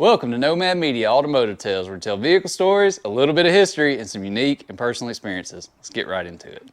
Welcome to Nomad Media Automotive Tales, where we tell vehicle stories, a little bit of history, and some unique and personal experiences. Let's get right into it.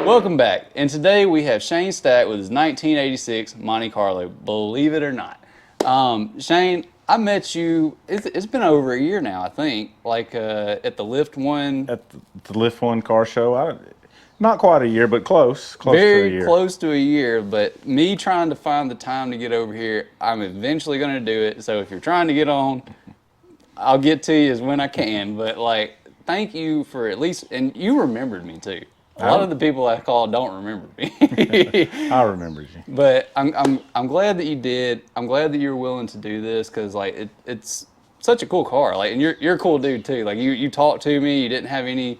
Welcome back, and today we have Shane Stack with his 1986 Monte Carlo, believe it or not. Shane, I met you, it's been over a year now, I think, like at the Lift One. At the Lift One car show. Not quite a year, but close to a Very year. close to a year, but me trying to find the time to get over here, I'm eventually going to do it. So if you're trying to get on, I'll get to you as when I can. But like, thank you for at least, and you remembered me too. A lot of the people I call don't remember me. I remembered you. But I'm glad that you did. I'm glad that you were willing to do this because like it's such a cool car. Like, and you're a cool dude too. Like you talked to me. You didn't have any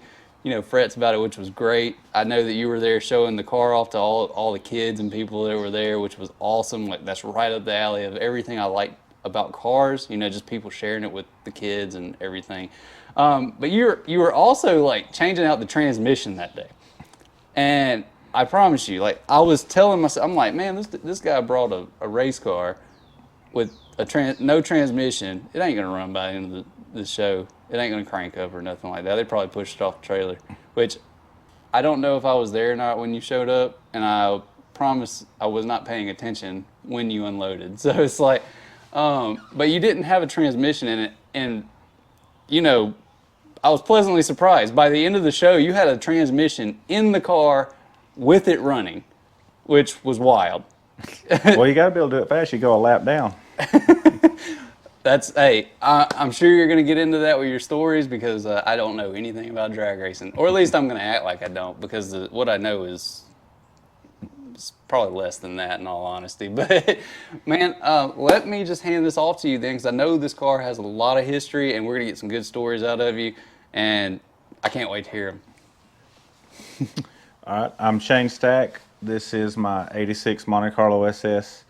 frets about it, which was great. I know that you were there showing the car off to all the kids and people that were there, which was awesome. Like, that's right up the alley of everything I like about cars. Just people sharing it with the kids and everything. But you were also like changing out the transmission that day. And I promise you, like, I was telling myself, I'm like, man, this guy brought a race car with no transmission. It ain't gonna run by the end of the show. It ain't gonna crank up or nothing like that. They probably pushed it off the trailer, which I don't know if I was there or not when you showed up, and I promise I was not paying attention when you unloaded. So it's like, but you didn't have a transmission in it, and I was pleasantly surprised. By the end of the show, you had a transmission in the car with it running, which was wild. Well, you got to be able to do it fast. You go a lap down. I'm sure you're going to get into that with your stories because I don't know anything about drag racing. Or at least I'm going to act like I don't, because what I know is probably less than that, in all honesty. But man, let me just hand this off to you then, because I know this car has a lot of history and we're going to get some good stories out of you. And I can't wait to hear them. All right, I'm Shane Stack. This is my 86 Monte Carlo SS.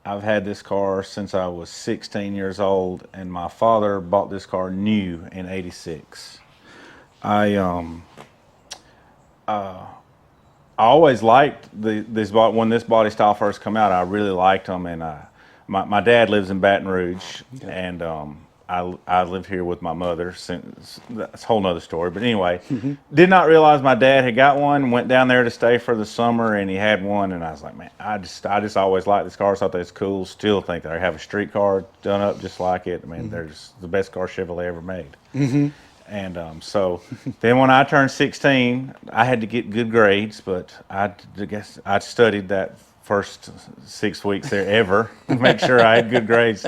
I've had this car since I was 16 years old, and my father bought this car new in 86. I always liked when this body style first come out. I really liked them, and my dad lives in Baton Rouge, okay. And I lived here with my mother since. That's a whole nother story. But anyway, did not realize my dad had got one. Went down there to stay for the summer, and he had one. And I was like, man, I just always liked this car. Thought they was cool. Still think they have a street car done up just like it. I mean, they're just the best car Chevrolet ever made. And so then when I turned 16, I had to get good grades. But I guess I studied that first 6 weeks there ever to make sure I had good grades.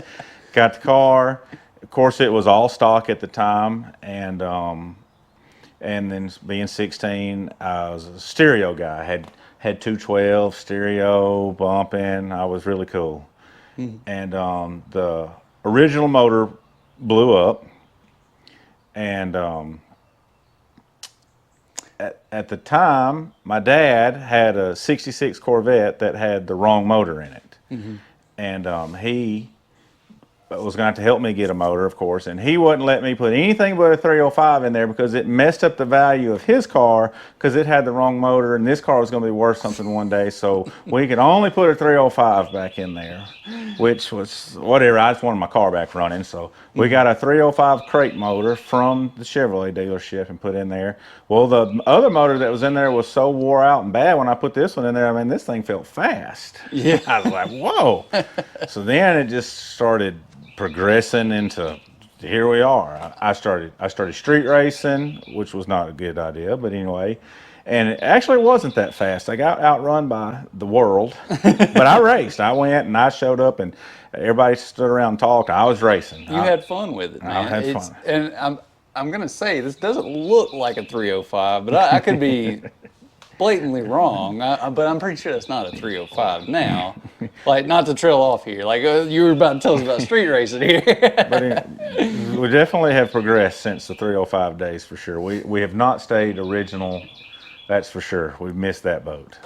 Got the car. Of course, it was all stock at the time, and then being 16, I was a stereo guy. I had 212 stereo bumping. I was really cool. And the original motor blew up, and at the time, my dad had a '66 Corvette that had the wrong motor in it, and he was going to have to help me get a motor, of course, and he wouldn't let me put anything but a 305 in there because it messed up the value of his car because it had the wrong motor, and this car was going to be worth something one day, so we could only put a 305 back in there, which was whatever. I just wanted my car back running, so we got a 305 crate motor from the Chevrolet dealership and put in there. Well, the other motor that was in there was so wore out and bad when I put this one in there, I mean, this thing felt fast. Yeah. I was like, whoa. So then it just started progressing into here we are. I started street racing, which was not a good idea, but anyway. And it actually wasn't that fast. I got outrun by the world, but I raced. I went and I showed up, and everybody stood around and talked. I was racing. You had fun with it, I man. had fun. And I'm gonna say this doesn't look like a 305, but I could be blatantly wrong. But I'm pretty sure it's not a 305 now. Like, not to trail off here. Like, you were about to tell us about street racing here. But we definitely have progressed since the 305 days for sure. We have not stayed original. That's for sure. We've missed that boat.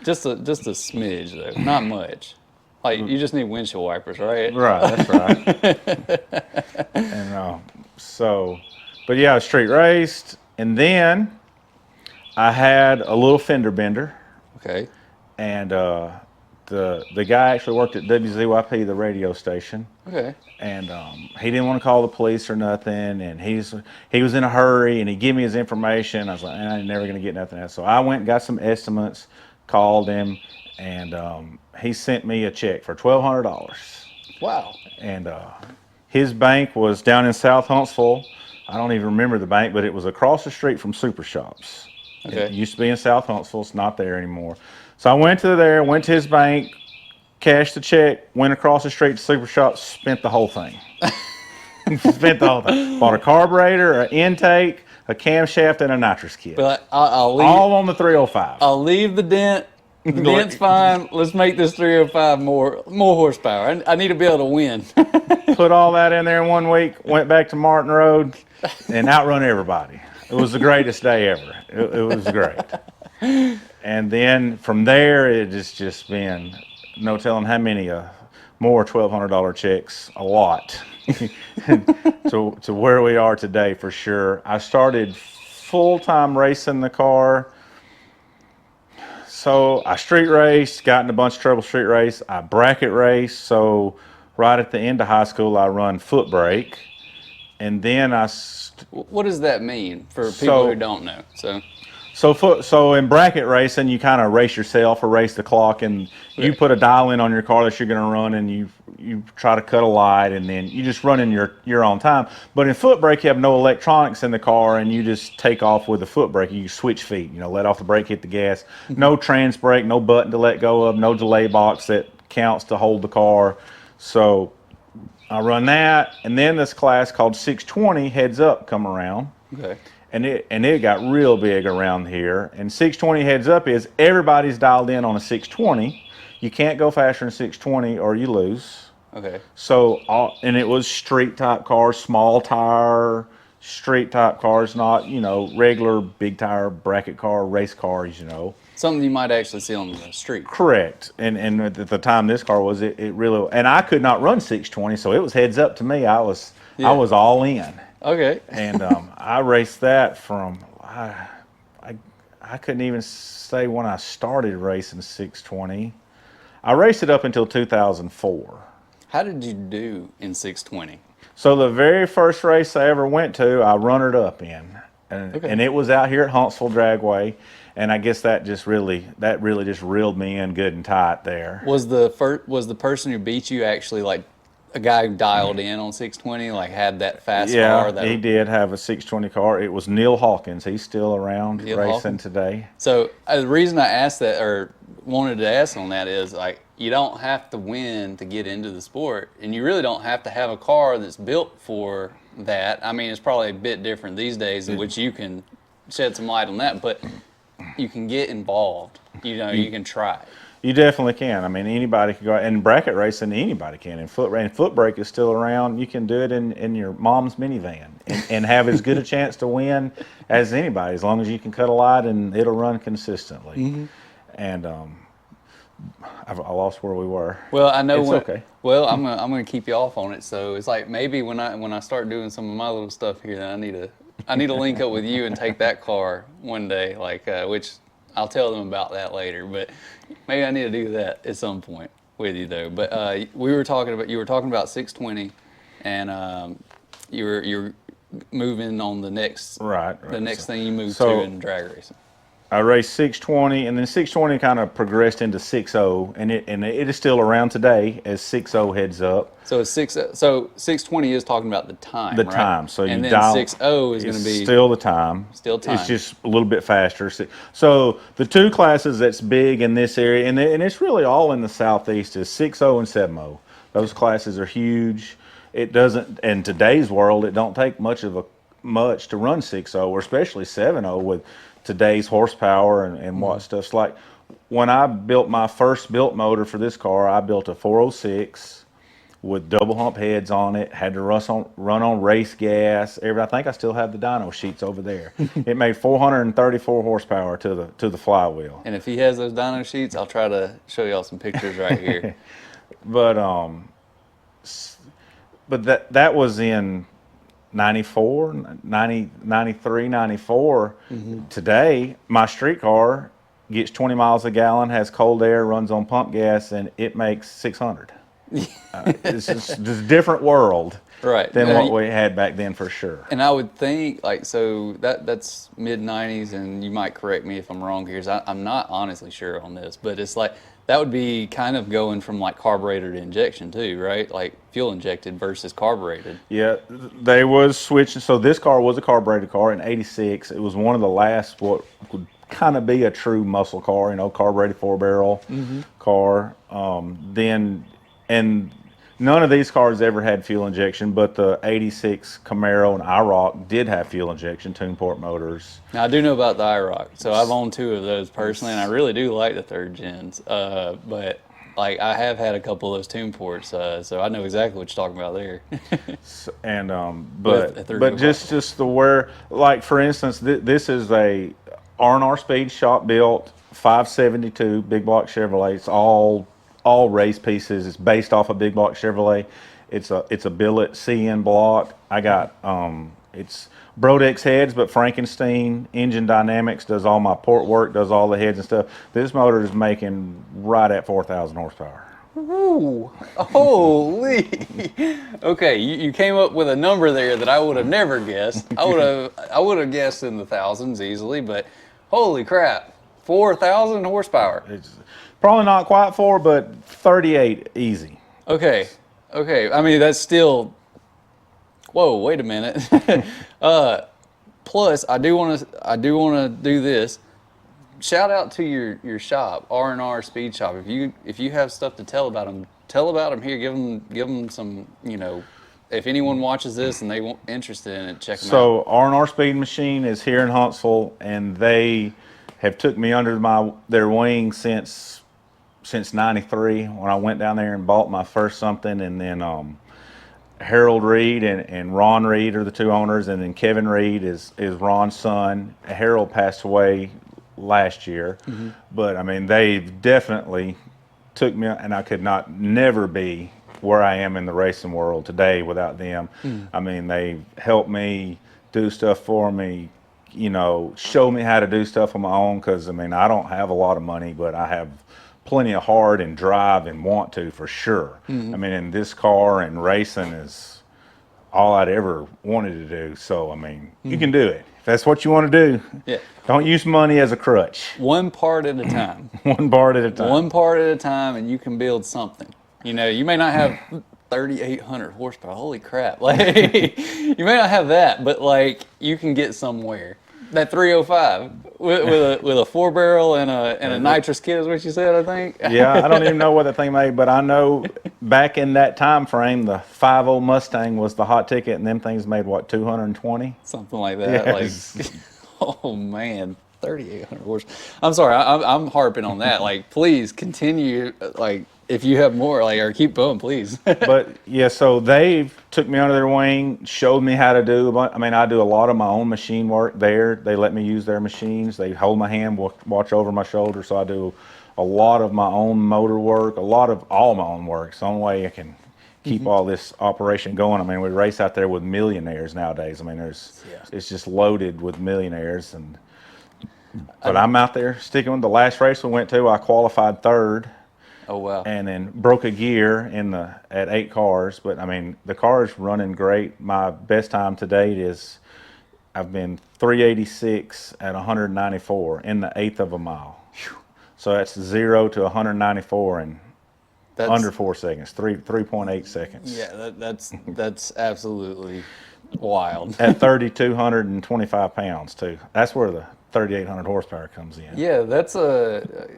Just a smidge though, not much. Like, you just need windshield wipers, right? Right, that's right. And but yeah, I street raced, and then I had a little fender bender, Okay. and the guy actually worked at WZYP, the radio station. Okay. And he didn't want to call the police or nothing, and he was in a hurry, and he gave me his information. I was like, I ain't never gonna get nothing else. So I went and got some estimates, called him, and he sent me a check for $1,200. Wow. And his bank was down in South Huntsville. I don't even remember the bank, but it was across the street from Super Shops. Okay. It used to be in South Huntsville. It's not there anymore. So I went to his bank, cashed the check, went across the street to Super Shops, spent the whole thing. Bought a carburetor, an intake, a camshaft, and a nitrous kit. But I'll leave. All on the 305. I'll leave the dent. The dent's fine. Let's make this 305 more horsepower. I need to be able to win. Put all that in there in 1 week, went back to Martin Road, and outrun everybody. It was the greatest day ever. It was great. And then from there, it has just been no telling how many more $1,200 checks, a lot, to where we are today for sure. I started full-time racing the car. So I street raced, got in a bunch of trouble street race. I bracket raced. So right at the end of high school, I run foot brake. And then What does that mean for people who don't know? So in bracket racing, you kind of race yourself or race the clock, and you put a dial in on your car that you're going to run, and you try to cut a light, and then you just run in your own time. But in foot brake, you have no electronics in the car, and you just take off with the foot brake. You switch feet, let off the brake, hit the gas. No trans brake, no button to let go of, no delay box that counts to hold the car. So I run that, and then this class called 620 heads up come around. Okay. And it got real big around here. And 620 heads up is everybody's dialed in on a 620. You can't go faster than 620 or you lose. Okay. So, and it was street type cars, small tire, street type cars, not, regular big tire bracket car, race cars, Something you might actually see on the street. Correct. And at the time this car was, it really, and I could not run 620, so it was heads up to me. I was all in. Okay. And I raced that from, I couldn't even say when I started racing 620. I raced it up until 2004. How did you do in 620? So the very first race I ever went to, I runnered up in. And it was out here at Huntsville Dragway. And I guess that really just reeled me in good and tight there. Was the person who beat you actually like a guy who dialed in on 620, like had that fast car? Yeah, he did have a 620 car. It was Neil Hawkins. He's still around racing today. So the reason I asked that, or wanted to ask on that, is like, you don't have to win to get into the sport, and you really don't have to have a car that's built for that. I mean, it's probably a bit different these days, in which you can shed some light on that, but you can get involved. You can try it. You definitely can. I mean, anybody can go out, and bracket racing, anybody can. And foot brake is still around. You can do it in your mom's minivan and have as good a chance to win as anybody, as long as you can cut a light and it'll run consistently. Mm-hmm. And I lost where we were. Well, I know. It's okay. Well, I'm gonna keep you off on it. So it's like, maybe when I start doing some of my little stuff here, then I need to link up with you and take that car one day, like which I'll tell them about that later. But maybe I need to do that at some point with you, though. But you were talking about 620, and you're moving on the next right. the next thing you move to in drag racing. I raced 620, and then 620 kind of progressed into 60, and it is still around today as 60 heads up. So it's six. So 620 is talking about the The time, right? time, so And you then dial 60 is going it's to be still the time. still It's time. just a little bit faster. So the two classes that's big in this area, and it's really all in the southeast, is 60 and 70. Those classes are huge. It doesn't in today's world. It don't take much to run 60 or especially 70 with today's horsepower and what stuff's like. When I built my first built motor for this car, I built a 406 with double hump heads on it. Had to run on race gas. I think I still have the dyno sheets over there. It made 434 horsepower to the flywheel. And if he has those dyno sheets, I'll try to show y'all some pictures right here. But that was in 94, 90, 93, 94. Today, my street car gets 20 miles a gallon, has cold air, runs on pump gas, and it makes 600. It's just a different world Right. than what we had back then for sure. And I would think, like, so that's mid 90s, and you might correct me if I'm wrong here, 'cause I'm not honestly sure on this, but it's like that would be kind of going from like carburetor to injection too, right? Like fuel injected versus carbureted. Yeah, they was switching. So this car was a carbureted car in '86. It was one of the last what would kind of be a true muscle car, carbureted four barrel car. And none of these cars ever had fuel injection, but the '86 Camaro and IROC did have fuel injection, tune port motors. Now I do know about the IROC, so I've owned two of those personally, and I really do like the third gens. But like I have had a couple of those tune ports, so I know exactly what you're talking about there. And With a but just the where, like for instance, this is a R&R Speed shop built 572 big block Chevrolet. It's all race pieces. It's based off a big block Chevrolet. It's a billet CN block. I got it's Brodex heads, but Frankenstein Engine Dynamics does all my port work, does all the heads and stuff. This motor is making right at 4,000 horsepower. Ooh, holy! Okay, you came up with a number there that I would have never guessed. I would have guessed in the thousands easily, but holy crap, 4,000 horsepower. It's probably not quite 4, but 38 easy. Okay. I mean, that's still. Whoa! Wait a minute. Plus, I do want to do this. Shout out to your shop, R&R Speed Shop. If you have stuff to tell about them, tell about them here. Give them some. If anyone watches this and they want interested in it, check them out. So R&R Speed Machine is here in Huntsville, and they have took me under their wing since '93 when I went down there and bought my first something, and then Harold Reed and Ron Reed are the two owners, and then Kevin Reed is Ron's son. Harold passed away last year, but I mean they've definitely took me, and I could never be where I am in the racing world today without them. I mean they helped me do stuff for me, show me how to do stuff on my own, because I mean I don't have a lot of money, but I have plenty of heart and drive and want to for sure. I mean, in this car and racing is all I'd ever wanted to do. So I mean, you can do it if that's what you want to do. Yeah. Don't use money as a crutch. One part at a time. One part at a time. One part at a time, and you can build something. You may not have 3,800 horsepower. Holy crap! Like you may not have that, but like you can get somewhere. That 305 with a four barrel and a nitrous kit is what you said, I think. Yeah, I don't even know what that thing made, but I know back in that time frame, the 50 Mustang was the hot ticket, and them things made what, 220? Something like that. Yes. Like, oh man, 3,800 horse. I'm sorry, I'm harping on that. Like, please continue. Like, if you have more, like, or keep going, please. But yeah, so they took me under their wing, showed me how to do. I mean, I do a lot of my own machine work there. They let me use their machines. They hold my hand, watch over my shoulder. So I do a lot of my own motor work, a lot of all my own work. It's the only way I can keep all this operation going. I mean, we race out there with millionaires nowadays. I mean, it's just loaded with millionaires. But I'm out there sticking with the last race we went to. I qualified third. Oh wow! And then broke a gear at 8 cars. But I mean, the car is running great. My best time to date is I've been 386 at 194 in the eighth of a mile. So that's 0 to 194 in under 4 seconds, 3.8 seconds. Yeah, that's absolutely wild. At 3,225 pounds too. That's where the 3,800 horsepower comes in. Yeah,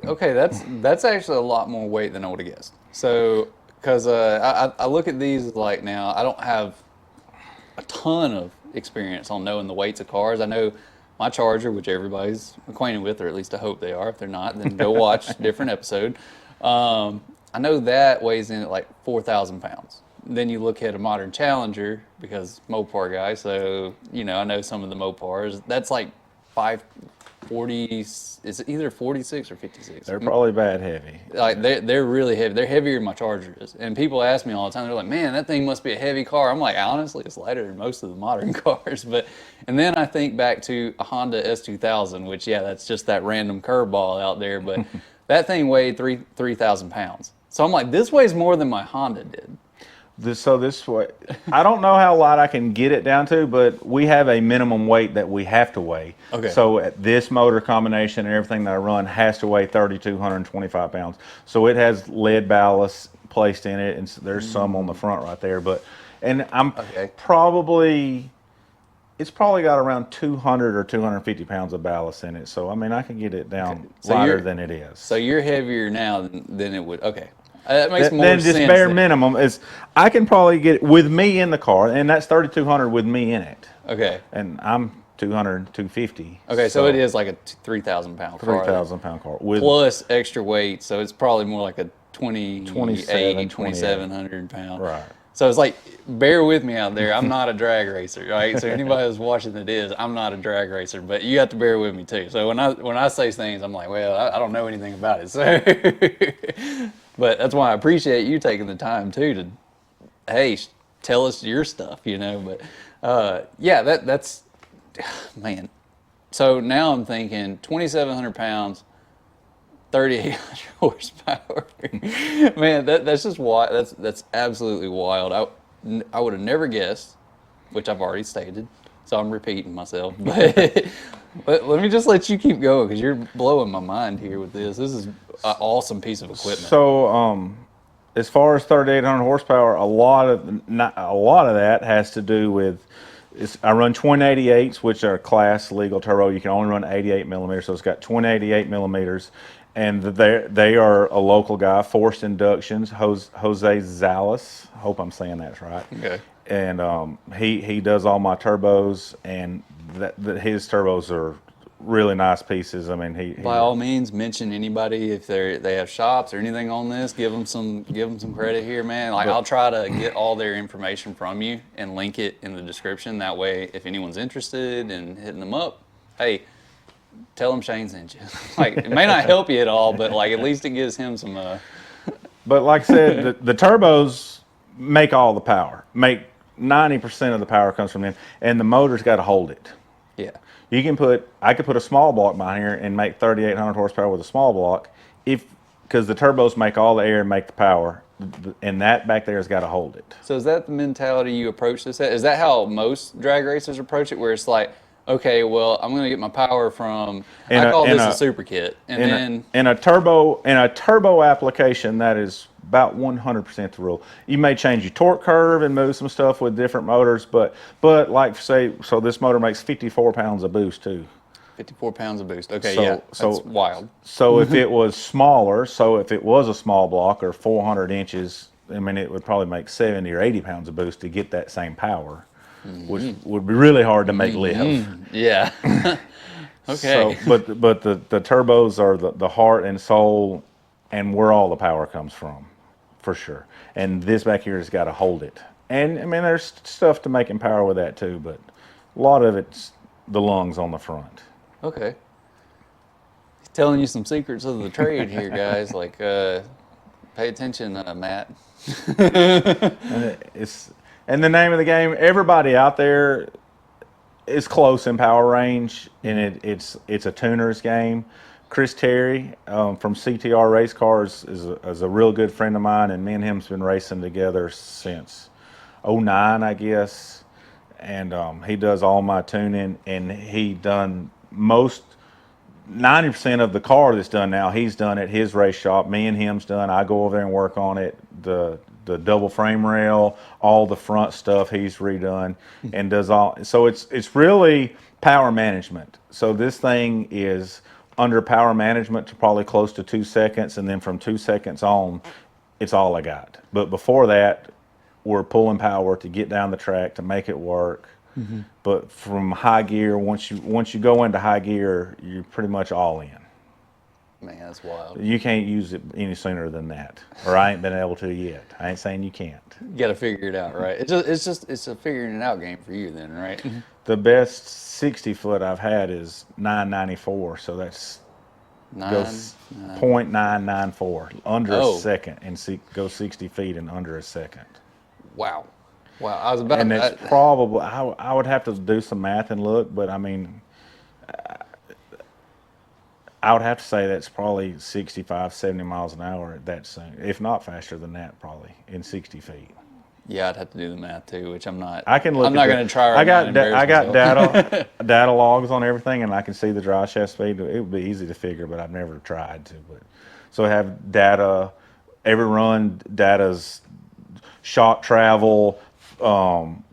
okay. That's actually a lot more weight than I would have guessed. So, because I look at these like now, I don't have a ton of experience on knowing the weights of cars. I know my Charger, which everybody's acquainted with, or at least I hope they are. If they're not, then go watch a different episode. I know that weighs in at like 4,000 pounds. Then you look at a modern Challenger, because Mopar guy, so I know some of the Mopars. That's like 540. Is it either 46 or 56? They're probably bad heavy. Like they're really heavy. They're heavier than my Charger is. And people ask me all the time. They're like, "Man, that thing must be a heavy car." I'm like, honestly, it's lighter than most of the modern cars. And then I think back to a Honda S2000, which that's just that random curveball out there. But that thing weighed 3,000 pounds. So I'm like, this weighs more than my Honda did. This way, I don't know how light I can get it down to, but we have a minimum weight that we have to weigh. Okay. So this motor combination and everything that I run has to weigh 3,225 pounds. So it has lead ballast placed in it, and there's some on the front right there. It's probably got around 200 or 250 pounds of ballast in it. So I mean, I can get it down lighter than it is. So you're heavier now than it would. Okay. That makes more then sense. just bare minimum is I can probably get it with me in the car, and that's 3,200 with me in it. Okay. And I'm 200, 250. Okay, so it is like a 3,000 pound car. 3,000 pound car. Plus extra weight, so it's probably more like a 27, 2,700 pound. Right. So it's like, bear with me out there. I'm not a drag racer, right? So anybody who's watching that is, I'm not a drag racer, but you have to bear with me too. So when I say things, I'm like, well, I don't know anything about it. So, but that's why I appreciate you taking the time too to, hey, tell us your stuff, But that's man. So now I'm thinking 2,700 pounds. 3,800 horsepower. Man, that's just wild. That's absolutely wild. I would have never guessed, which I've already stated, so I'm repeating myself. But let me just let you keep going, because you're blowing my mind here with this. This is an awesome piece of equipment. So, as far as 3,800 horsepower, a lot of that has to do with. I run 2088s, which are class legal turbo. You can only run 88 millimeters, so it's got 2088 millimeters. And they are a local guy, Forced Inductions, Jose Zalas. Hope I'm saying that's right. Okay. And he does all my turbos, and his turbos are really nice pieces. I mean, he by all means mention anybody if they have shops or anything on this. Give them some credit here, man. Like, I'll try to get all their information from you and link it in the description. That way, if anyone's interested in hitting them up, hey, tell them Shane sent you. Like, it may not help you at all, but like, at least it gives him some. But like I said, the turbos make all the power. Make 90% of the power comes from them, and the motor's got to hold it. Yeah. I could put a small block behind here and make 3,800 horsepower with a small block, because the turbos make all the air and make the power, and that back there has got to hold it. So is that the mentality you approach this at? Is that how most drag racers approach it, where it's like, okay, well, I'm going to get my power from, I call this a super kit. And then in a turbo application, that is about 100% the rule. You may change your torque curve and move some stuff with different motors, but like say, so this motor makes 54 pounds of boost too. 54 pounds of boost. Okay, that's wild. So if it was smaller, if it was a small block or 400 inches, I mean, it would probably make 70 or 80 pounds of boost to get that same power. Which would be really hard to make live. Yeah. Okay. So, but the turbos are the heart and soul, and where all the power comes from, for sure. And this back here has got to hold it. And I mean, there's stuff to making power with that too, but a lot of it's the lungs on the front. Okay. He's telling you some secrets of the trade here, guys. Like, pay attention, Matt. And the name of the game, everybody out there is close in power range, and it's a tuner's game. Chris Terry from CTR Race Cars is a real good friend of mine, and me and him's been racing together since '09, I guess. and he does all my tuning, and he done most 90% of the car that's done now. He's done at his race shop. Me and him's done. I go over there and work on it. The double frame rail, all the front stuff he's redone, and does all. So it's really power management. So this thing is under power management to probably close to 2 seconds, and then from 2 seconds on, it's all I got. But before that, we're pulling power to get down the track to make it work. But from high gear, once you go into high gear, you're pretty much all in. Man, that's wild. You can't use it any sooner than that, or I ain't been able to yet. I ain't saying you can't. You got to figure it out, right? It's a figuring it out game for you then, right? The best 60 foot I've had is 994, so that's goes 0.994 under a second, and go 60 feet in under a second. Wow. Wow. I was about And to. it's probably, I would have to do some math and look, but I mean, I would have to say that's probably 65, 70 miles an hour at that soon, if not faster than that, probably in 60 feet. Yeah, I'd have to do the math too, which I'm not. I can look. I'm not going to try. Right I got data logs on everything, and I can see the dry shaft speed. It would be easy to figure, but I've never tried to. But so I have data, every run data's shock travel,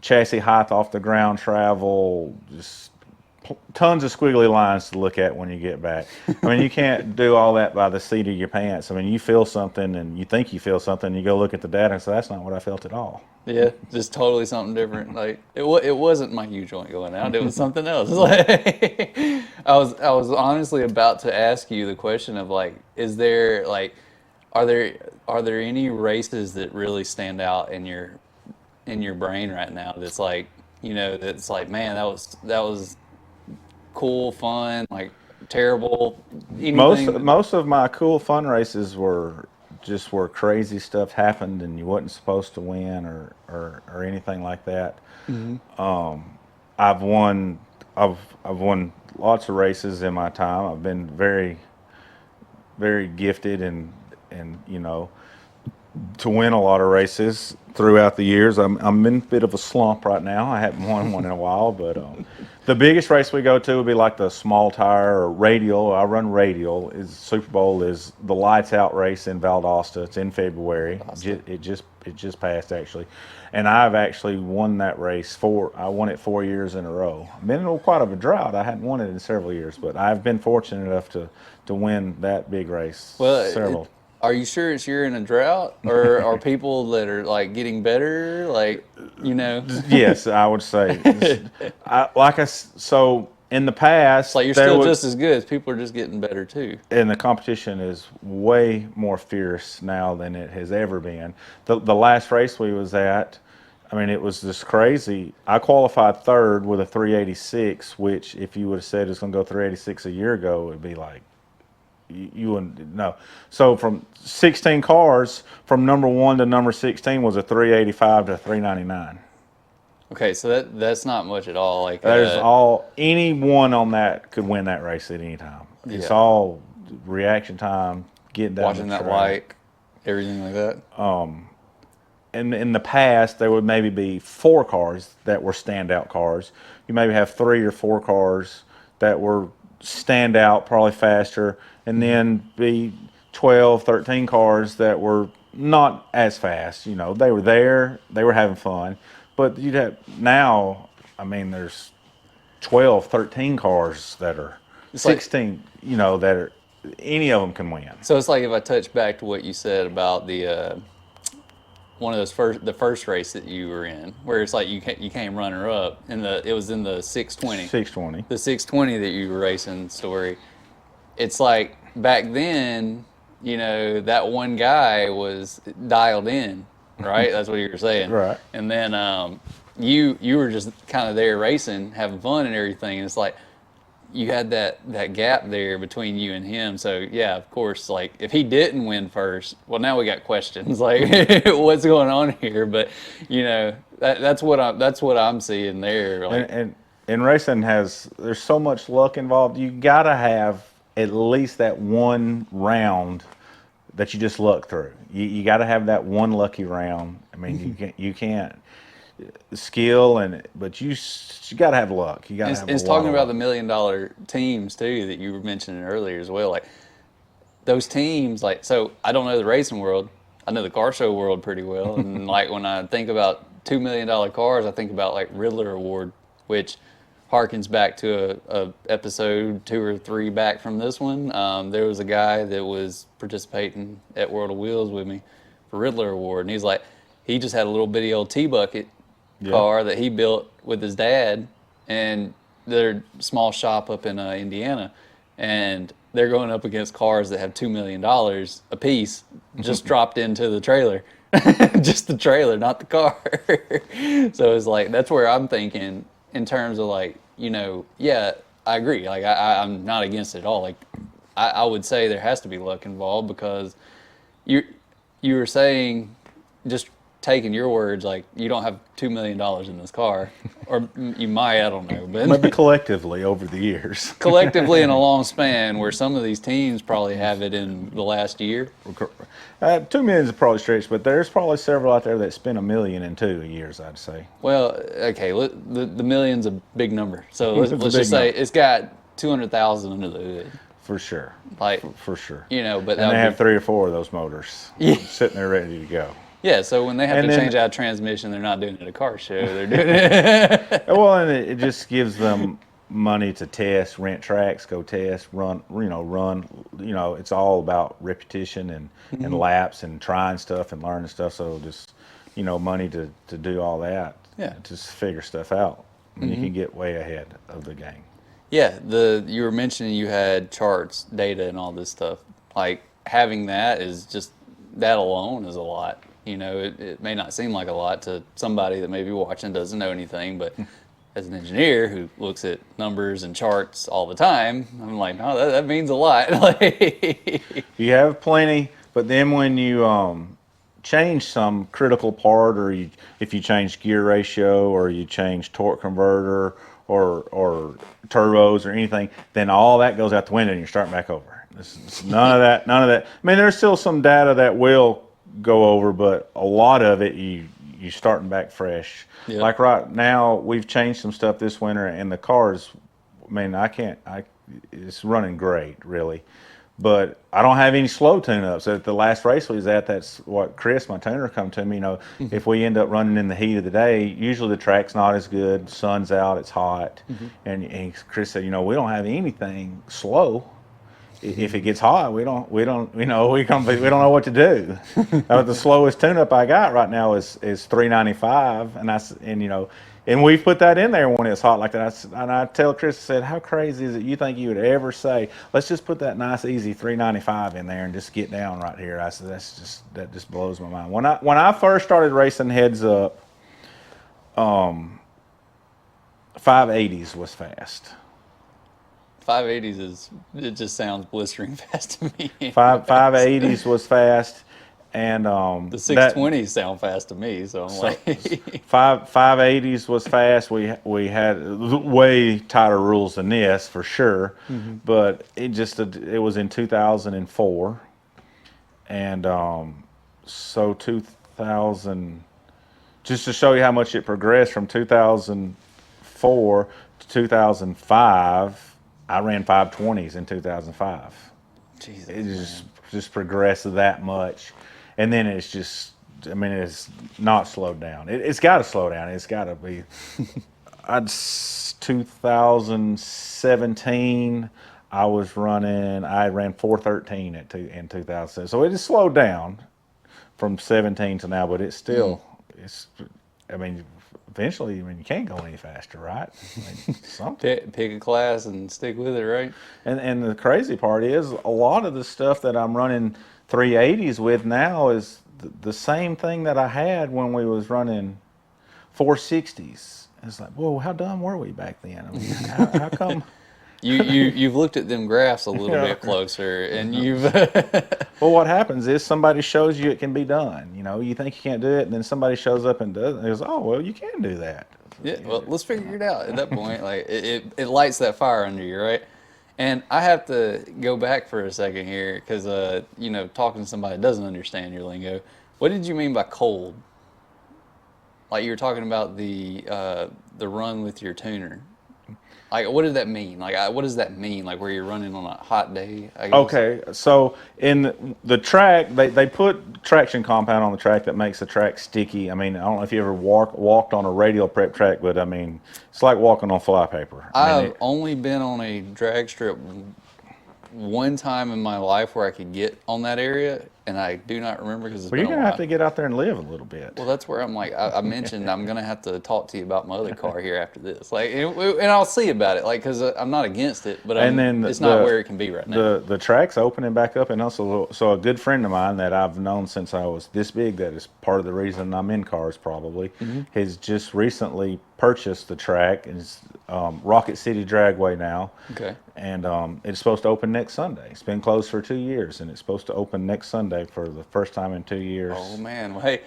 chassis height off the ground travel, just tons of squiggly lines to look at when you get back. I mean, you can't do all that by the seat of your pants. I mean, you feel something and you think you feel something, you go look at the data and say, that's not what I felt at all. Yeah, just totally something different. Like it wasn't my U joint going out. It was something else. Like, I was honestly about to ask you the question of like, is there like, are there any races that really stand out in your brain right now? That's like, that's like, man, that was cool, fun, like terrible. Anything Most of my cool fun races were just where crazy stuff happened and you wasn't supposed to win or anything like that. I've won lots of races in my time. I've been very, very gifted and to win a lot of races throughout the years. I'm in a bit of a slump right now. I haven't won one in a while, but the biggest race we go to would be like the small tire or radial. I run radial. Super Bowl is the lights out race in Valdosta. It's in February. It just passed actually, and I've actually won that race I won it 4 years in a row. I've been in quite of a drought. I hadn't won it in several years, but I've been fortunate enough to win that big race. Several. Are you sure you're in a drought, or are people that are like getting better? Like, Yes, I would say. So in the past, it's like you're still just as good. People are just getting better too. And the competition is way more fierce now than it has ever been. The last race we was at, I mean, it was just crazy. I qualified third with a 386, which if you would have said it's going to go 386 a year ago, it'd be like, you wouldn't know. So from 16 cars, from number 1 to number 16 was a 385 to 399. Okay, so that's not much at all. Like anyone on that could win that race at any time. It's all reaction time, getting down watching that light, everything like that. And in the past, there would maybe be 4 cars that were standout cars. You maybe have 3 or 4 cars that were stand out, probably faster, and then be 12, 13 cars that were not as fast. They were there, they were having fun, but you'd have now, I mean, there's 12, 13 cars that are 16, that are, any of them can win. So it's like if I touch back to what you said about the one of the first race that you were in, where it's like you came runner up, and it was in the 620. 620. The 620 that you were racing story. It's like back then, that one guy was dialed in, right? That's what you were saying. Right. And then you were just kind of there racing, having fun and everything. And it's like you had that gap there between you and him. So yeah, of course, like if he didn't win first, well, now we got questions like what's going on here. But that's what I'm seeing there. Like, and racing there's so much luck involved. You gotta have at least that one round that you just luck through. You got to have that one lucky round. I mean, you can't skill, but you got to have luck. You got to It's, have a it's lot talking of about the luck. $1 million teams too that you were mentioning earlier as well. Like those teams, like so I don't know the racing world. I know the car show world pretty well. And like when I think about $2 million cars, I think about like Riddler Award, which harkens back to a episode 2 or 3 back from this one. There was a guy that was participating at World of Wheels with me for Riddler Award, and he's like, he just had a little bitty old T bucket Yeah. car that he built with his dad, and their small shop up in Indiana, and they're going up against cars that have $2 million a piece, just dropped into the trailer, just the trailer, not the car. So it's like that's where I'm thinking in terms of like yeah, I agree. Like I'm not against it at all. Like I would say there has to be luck involved because you you were saying just taking your words like you don't have $2 million in this car, or you might, I don't know, Maybe but collectively over the years. collectively in a long span where some of these teams probably have it in the last year. 2 million is probably stretched, but there's probably several out there that spend 1 million in 2 years, I'd say. Well, okay, the million's a big number, so let's, It's a let's big just say number. it's got 200,000 under the hood, For sure. like For sure. but And that they would have be 3 or 4 of those motors yeah. sitting there ready to go. Yeah, so when they have And to then, change out a transmission, they're not doing it at a car show. They're doing it. well, and it just gives them money to test, rent tracks, go test, run. It's all about repetition and laps and trying stuff and learning stuff. So just, money to do all that. Yeah. Just figure stuff out. And you can get way ahead of the game. Yeah, you were mentioning you had charts, data, and all this stuff. Like having that is just that alone is a lot. It may not seem like a lot to somebody that may be watching doesn't know anything, but as an engineer who looks at numbers and charts all the time, I'm like, no, that means a lot. Like, You have plenty, but then when you change some critical part, or if you change gear ratio, or you change torque converter, or turbos, or anything, then all that goes out the window, and you're starting back over. None of that. None of that. I mean, there's still some data that will go over, but a lot of it you starting back fresh. Yep. Like right now, we've changed some stuff this winter, and the cars. I mean, it's running great, really. But I don't have any slow tune-ups. At the last race we was at, that's what Chris, my tuner, come to me. If we end up running in the heat of the day, usually the track's not as good. Sun's out, it's hot, and Chris said, we don't have anything slow. If it gets hot, we don't know what to do. The slowest tune-up I got right now is 395, and we've put that in there when it's hot like that. And I tell Chris, I said, how crazy is it you think you would ever say, let's just put that nice easy 395 in there and just get down right here? I said, that just blows my mind. When I first started racing heads up, 580s was fast. 580s it just sounds blistering fast to me. 580s was fast, and The 620s sound fast to me, so I'm like, 580s was fast. We had way tighter rules than this for sure, but it was in 2004, and so 2000, just to show you how much it progressed from 2004 to 2005. I ran 520s in 2005. Jesus, It just progressed that much, and then it's just. I mean, it's not slowed down. It's got to slow down. It's got to be. 2017. I ran 413 in 2007. So it has slowed down from 17 to now, but it's still. I mean, eventually, you can't go any faster, right? I mean, something. pick a class and stick with it, right? And the crazy part is a lot of the stuff that I'm running 380s with now is the same thing that I had when we was running 460s. It's like, whoa, how dumb were we back then? I mean, how come? You've looked at them graphs a little bit closer, and you've Well, what happens is somebody shows you it can be done. You think you can't do it, and then somebody shows up and does it. And goes, oh, well, you can do that. yeah. Well, let's figure it out at that point. Like it lights that fire under you, right? And I have to go back for a second here because talking to somebody that doesn't understand your lingo. What did you mean by cold? like you were talking about the run with your tuner. Like, what did that mean? Like, what does that mean? Like, where you're running on a hot day, I guess. Okay, so in the track, they put traction compound on the track that makes the track sticky. I mean, I don't know if you ever walked on a radial prep track, but I mean, it's like walking on flypaper. I mean, I've only been on a drag strip one time in my life where I could get on that area, and I do not remember because it's well, been you're a gonna have while. to get out there and live a little bit. Well, that's where I'm like, I mentioned I'm gonna have to talk to you about my other car here after this, like, and I'll see about it, like, because I'm not against it, but And then it's not where it can be right now. the track's opening back up, and also so a good friend of mine that I've known since I was this big, that is part of the reason I'm in cars probably, has just recently purchased the track, and it's Rocket City Dragway now. Okay. And it's supposed to open next Sunday. It's been closed for 2 years, and it's supposed to open next Sunday for the first time in 2 years. Oh man, well hey,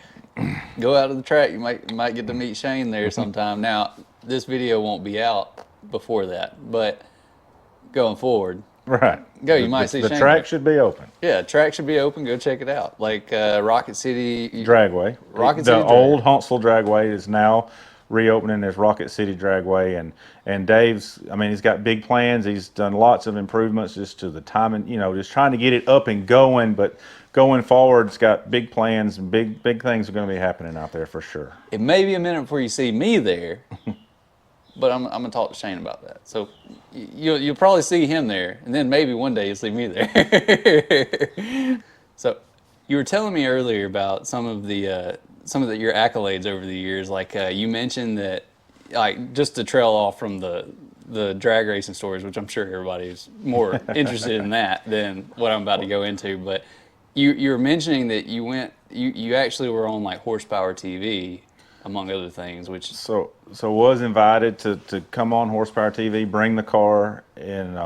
go out to the track. You might get to meet Shane there sometime. Now, this video won't be out before that, but going forward, Right. go. You might see the Shane track there. should be open. Yeah, track should be open. Go check it out. Like Rocket City Dragway. Rocket The City old Huntsville Dragway is now reopening as Rocket City Dragway, and Dave's, I mean, he's got big plans. He's done lots of improvements just to the timing, just trying to get it up and going, but going forward, it's got big plans, and big things are going to be happening out there for sure. It may be a minute before you see me there, but I'm gonna talk to Shane about that. So you'll probably see him there, and then maybe one day you'll see me there. So you were telling me earlier about some of your accolades over the years. Like you mentioned that, like, just to trail off from the drag racing stories, which I'm sure everybody's more interested in that than what I'm about to go into. But you were mentioning that you actually were on like Horsepower TV, among other things, which So was invited to come on Horsepower TV, bring the car, and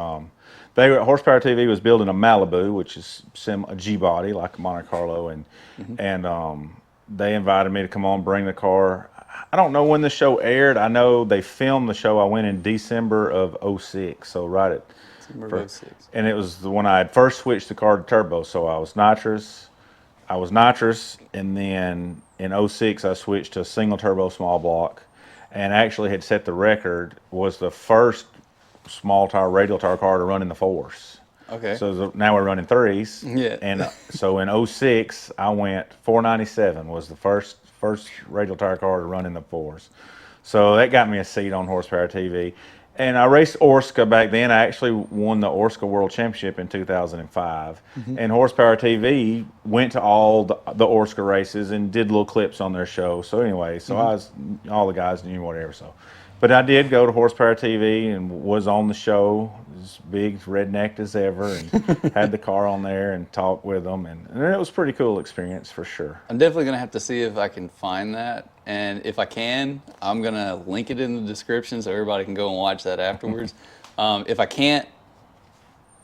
Horsepower TV was building a Malibu, which is a G body like a Monte Carlo, and they invited me to come on, bring the car. I don't know when the show aired. I know they filmed the show. I went in December of '06, so right at December of 06. and it was when I had first switched the car to turbo. So I was nitrous, and then in '06 I switched to a single turbo small block, and actually had set the record. Was the first small tire radial tire car to run in the fours. Okay. So now we're running threes. Yeah. And so in '06 I went 497 was the first radial tire car to run in the fours. So that got me a seat on Horsepower TV. And I raced Orska back then. I actually won the Orska World Championship in 2005. And Horsepower TV went to all the Orska races and did little clips on their show. So anyway, all the guys knew whatever. So, but I did go to Horsepower TV and was on the show, as big rednecked as ever, and had the car on there and talked with them. And it was a pretty cool experience for sure. I'm definitely going to have to see if I can find that. And if I can, I'm going to link it in the description so everybody can go and watch that afterwards. If I can't,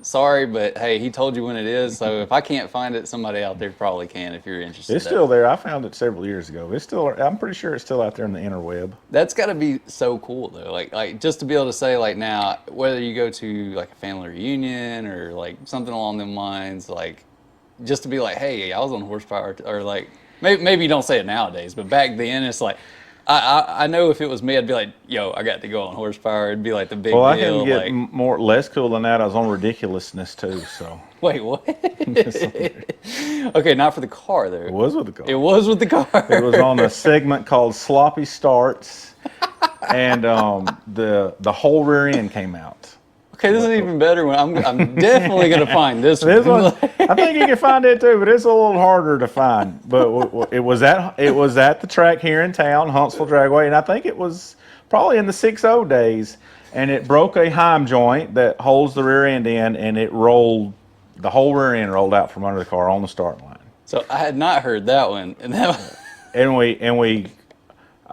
sorry, but hey, he told you when it is. So if I can't find it, somebody out there probably can if you're interested. It's still there. I found it several years ago. I'm pretty sure it's still out there in the interweb. That's got to be so cool though. Like just to be able to say, like, now, whether you go to like a family reunion or like something along them lines, like just to be like, hey, I was on Horsepower, or like maybe you don't say it nowadays, but back then it's like, I know if it was me, I'd be like, yo, I got to go on Horsepower. It'd be like the big Well, I deal. can get Like, less cool than that. I was on Ridiculousness too, so. wait, what? Okay, not for the car though. It was with the car. It was with the car. It was on a segment called Sloppy Starts, and the whole rear end came out. Okay, this is even better. I'm definitely gonna find this This one. one, I think you can find it too, but it's a little harder to find. But it was at the track here in town, Huntsville Dragway, and I think it was probably in the 6.0 days, and it broke a Heim joint that holds the rear end in, and it rolled, the whole rear end rolled out from under the car on the start line. So I had not heard that one, and that.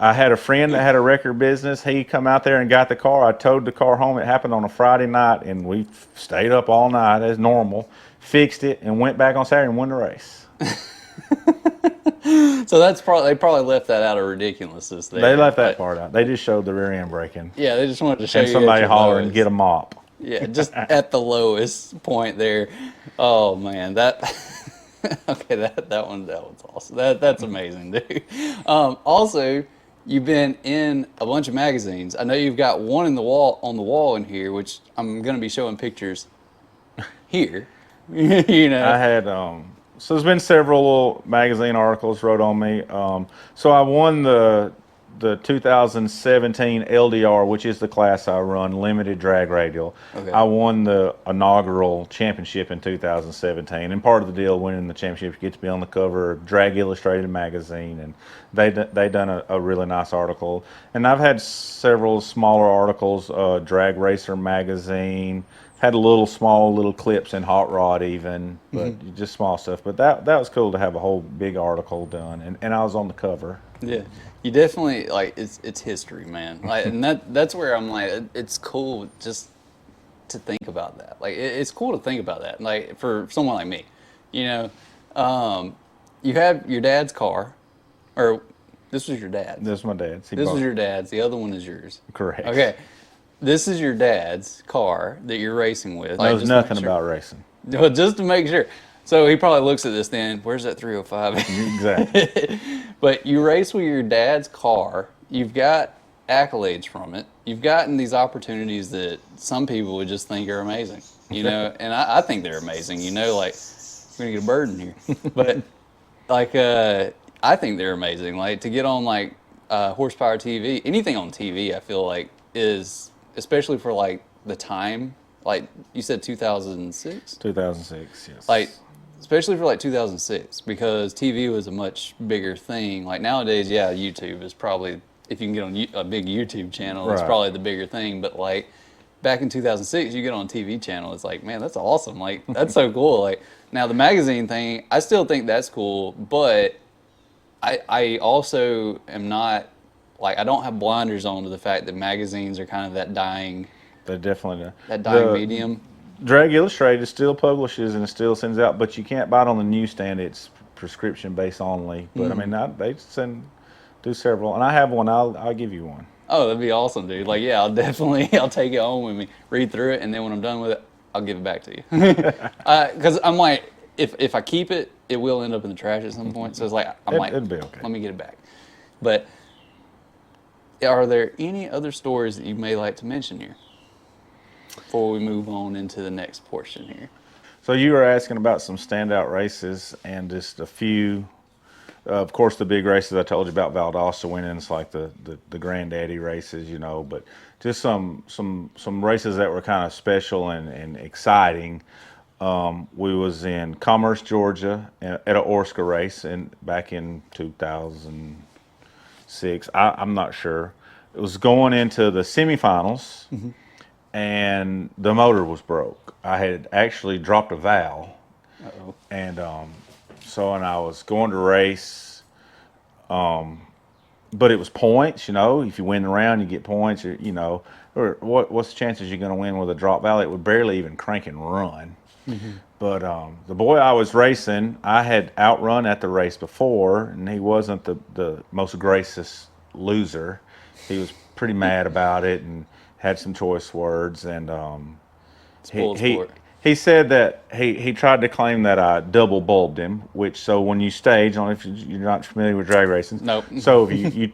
I had a friend that had a record business. He come out there and got the car. I towed the car home. It happened on a Friday night, and we stayed up all night as normal, fixed it, and went back on Saturday and won the race. So they probably left that out of ridiculousness there. They left that part out. They just showed the rear end braking. Yeah, they just wanted to show And you somebody at your hollering, lowest. get a mop. Yeah, just at the lowest point there. Oh man, that. Okay, that one's awesome. That's amazing, dude. Also, you've been in a bunch of magazines. I know you've got one in the wall on the wall in here, which I'm going to be showing pictures here. you know. I had so there's been several little magazine articles wrote on me. So I won the 2017 LDR, which is the class I run, limited drag radial. Okay. I won the inaugural championship in 2017, and part of the deal winning the championship, you get to be on the cover of Drag Illustrated magazine, and they done a really nice article. And I've had several smaller articles, Drag Racer magazine. Had a little clips in Hot Rod even, but just small stuff. But that was cool to have a whole big article done, and I was on the cover. Yeah, you definitely like it's history, man. Like, and that's where I'm like, it's cool just to think about that. Like, it's cool to think about that. Like for someone like me, you know, you have your dad's car, or this was your dad's. This is my dad's. This was your dad's. The other one is yours. Correct. Okay, this is your dad's car that you're racing with. Like, Knows nothing about racing. Well, just to make sure. So he probably looks at this then, where's that 305? Exactly. But you race with your dad's car. You've got accolades from it. You've gotten these opportunities that some people would just think are amazing, you know, and I think they're amazing, you know, like, we're going to get a bird in here. But, like, I think they're amazing. Like, to get on, like, Horsepower TV, anything on TV, I feel like is, especially for, like, the time, like, you said 2006? 2006, yes. Like, especially for like 2006, because TV was a much bigger thing. Like nowadays, yeah, YouTube is probably, if you can get on a big YouTube channel, it's Right. probably the bigger thing. But like back in 2006, you get on a TV channel, it's like, man, that's awesome. Like, that's so cool. Like, now the magazine thing, I still think that's cool, but I also am not, like, I don't have blinders on to the fact that magazines are kind of that dying, They definitely medium. Drag Illustrated still publishes and still sends out, but you can't buy it on the newsstand. It's prescription based only. But I mean, they do several, and I have one. I'll give you one. Oh, that'd be awesome, dude. Like, yeah, I'll take it home with me, read through it, and then when I'm done with it, I'll give it back to you. Because I'm like, if I keep it, it will end up in the trash at some point. So it's like, It'll be okay. let me get it back. But are there any other stories that you may like to mention here before we move on into the next portion here? So you were asking about some standout races, and just a few. Of course, the big races I told you about, Valdosta winning. It's like the granddaddy races, you know. But just some races that were kind of special and exciting. We was in Commerce, Georgia, at a Orska race, back in 2006. I'm not sure. It was going into the semifinals, and the motor was broke. I had actually dropped a valve, and and I was going to race, but it was points. You know, if you win the round, you get points. Or, you know, or what's the chances you're going to win with a drop valve? It would barely even crank and run. But the boy I was racing, I had outrun at the race before, and he wasn't the most gracious loser. He was pretty mad about it and had some choice words. And he said that he tried to claim that I double bulbed him, which, so when you stage, I don't know if you're not familiar with drag racing. Nope. So if you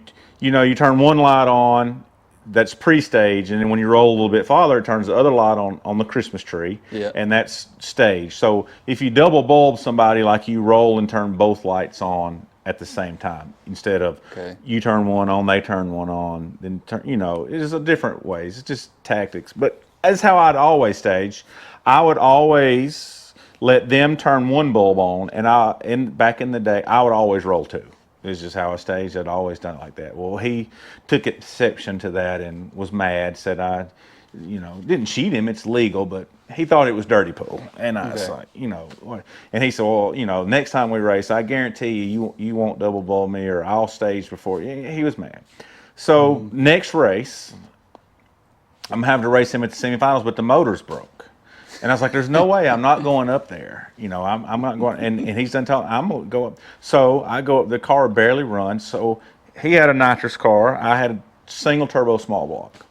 turn one light on, that's pre-stage, and then when you roll a little bit farther, it turns the other light on the Christmas tree, and that's stage. So if you double bulb somebody, like you roll and turn both lights on at the same time, instead of you turn one on, they turn one on, then it is a different ways. It's just tactics. But that's how I'd always stage. I would always let them turn one bulb on, and back in the day, I would always roll two. This is just how I staged. I'd always done it like that. Well, he took exception to that and was mad, said I, didn't cheat him. It's legal, but he thought it was dirty pool. And I was like, and he said, well, next time we race, I guarantee you won't double bulb me, or I'll stage before you. He was mad. So next race, I'm having to race him at the semifinals, but the motor's broke. And I was like, there's no way I'm not going up there. I'm not going. And he's done telling, I'm going to go up. So I go up, the car barely runs. So he had a nitrous car. I had a single turbo small block.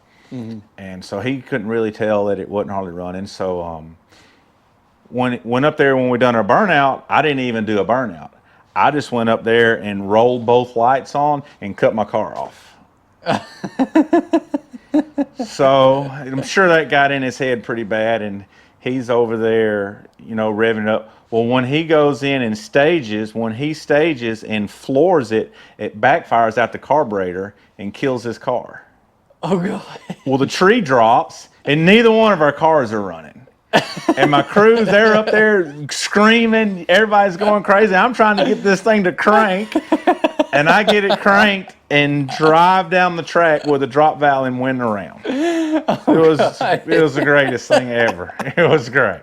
And so he couldn't really tell that it wasn't hardly running. So when it went up there, when we done our burnout, I didn't even do a burnout. I just went up there and rolled both lights on and cut my car off. So I'm sure that got in his head pretty bad, and he's over there, revving it up. Well, when he goes in and when he stages and floors it, it backfires out the carburetor and kills his car. Oh, God. Well, the tree drops, and neither one of our cars are running. And my crew, they're up there screaming. Everybody's going crazy. I'm trying to get this thing to crank, and I get it cranked and drive down the track with a drop valve and win around. It was the greatest thing ever. It was great.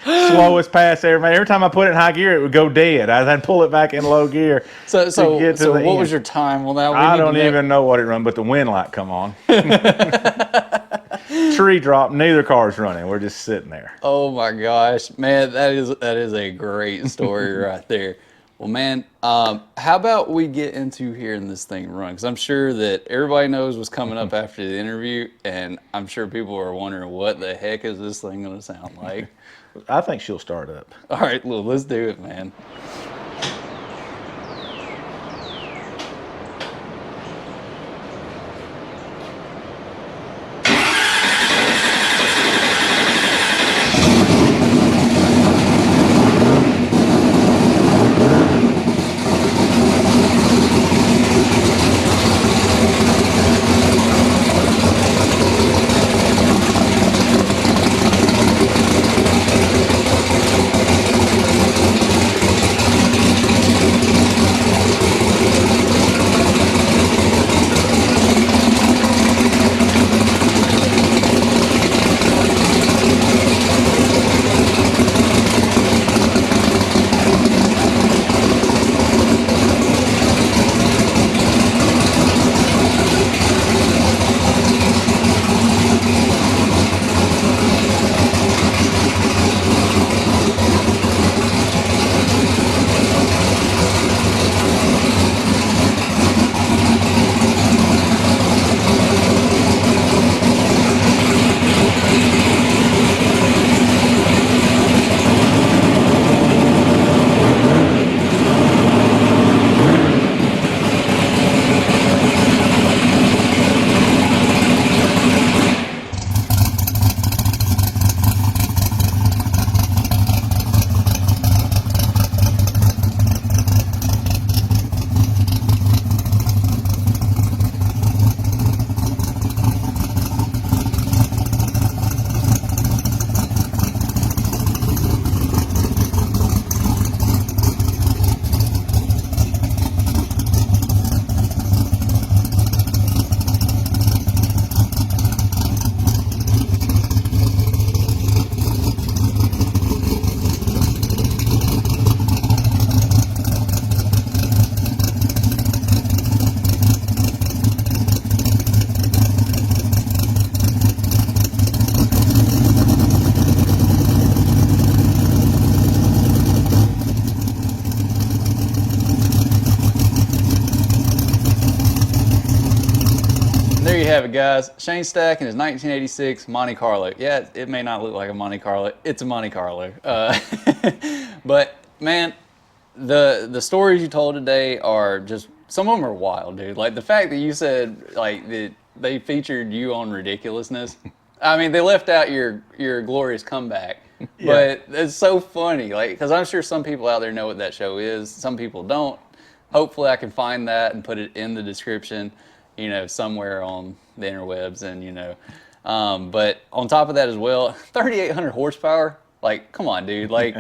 Slowest pass ever made. Every time I put it in high gear, it would go dead. I had to pull it back in low gear. So what was your time? Well, now I don't even know what it run, but the wind light come on. Tree drop, neither car's running. We're just sitting there. Oh my gosh, man, that is a great story right there. Well, man, how about we get into hearing this thing run? Because I'm sure that everybody knows what's coming up after the interview, and I'm sure people are wondering what the heck is this thing going to sound like. I think she'll start up. All right, well, let's do it, man. There you have it, guys. Shane Stack in his 1986 Monte Carlo. Yeah, it may not look like a Monte Carlo. It's a Monte Carlo. But man, the stories you told today are just, some of them are wild, dude. Like the fact that you said like that they featured you on Ridiculousness. I mean, they left out your glorious comeback. Yeah. But it's so funny, like, because I'm sure some people out there know what that show is. Some people don't. Hopefully, I can find that and put it in the description, somewhere on the interwebs, and but on top of that as well, 3,800 horsepower. Like, come on, dude. Like,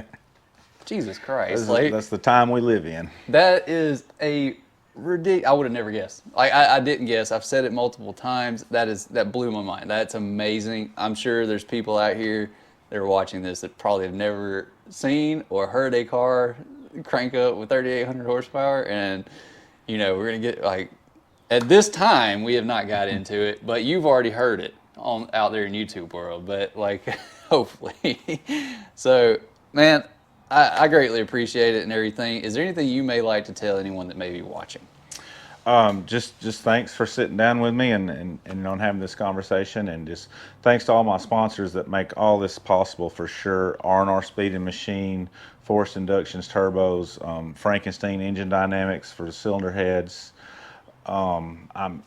Jesus Christ. That's the time we live in. That is a ridiculous. I would have never guessed. Like, I didn't guess. I've said it multiple times. That blew my mind. That's amazing. I'm sure there's people out here that are watching this that probably have never seen or heard a car crank up with 3,800 horsepower, and we're gonna get like. At this time, we have not got into it, but you've already heard it out there in YouTube world. But like, hopefully, so man, I greatly appreciate it and everything. Is there anything you may like to tell anyone that may be watching? Just thanks for sitting down with me and on having this conversation, and just thanks to all my sponsors that make all this possible for sure. R&R Speed and Machine, Forced Inductions Turbos, Frankenstein Engine Dynamics for the cylinder heads. I'm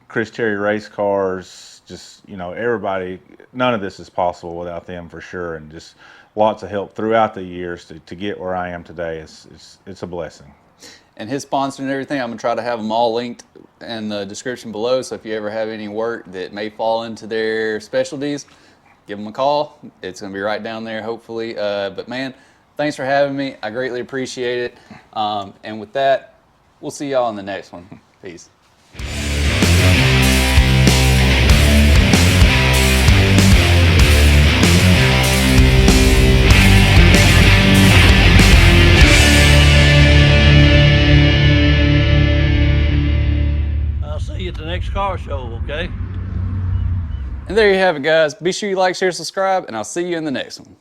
Chris Terry Race Cars. Just everybody. None of this is possible without them for sure, and just lots of help throughout the years to get where I am today. It's a blessing. And his sponsor and everything, I'm going to try to have them all linked in the description below. So if you ever have any work that may fall into their specialties, give them a call. It's going to be right down there, hopefully. But man, thanks for having me. I greatly appreciate it. And with that, we'll see y'all in the next one. Peace. See you at the next car show, okay? And there you have it, guys. Be sure you like, share, subscribe, and I'll see you in the next one.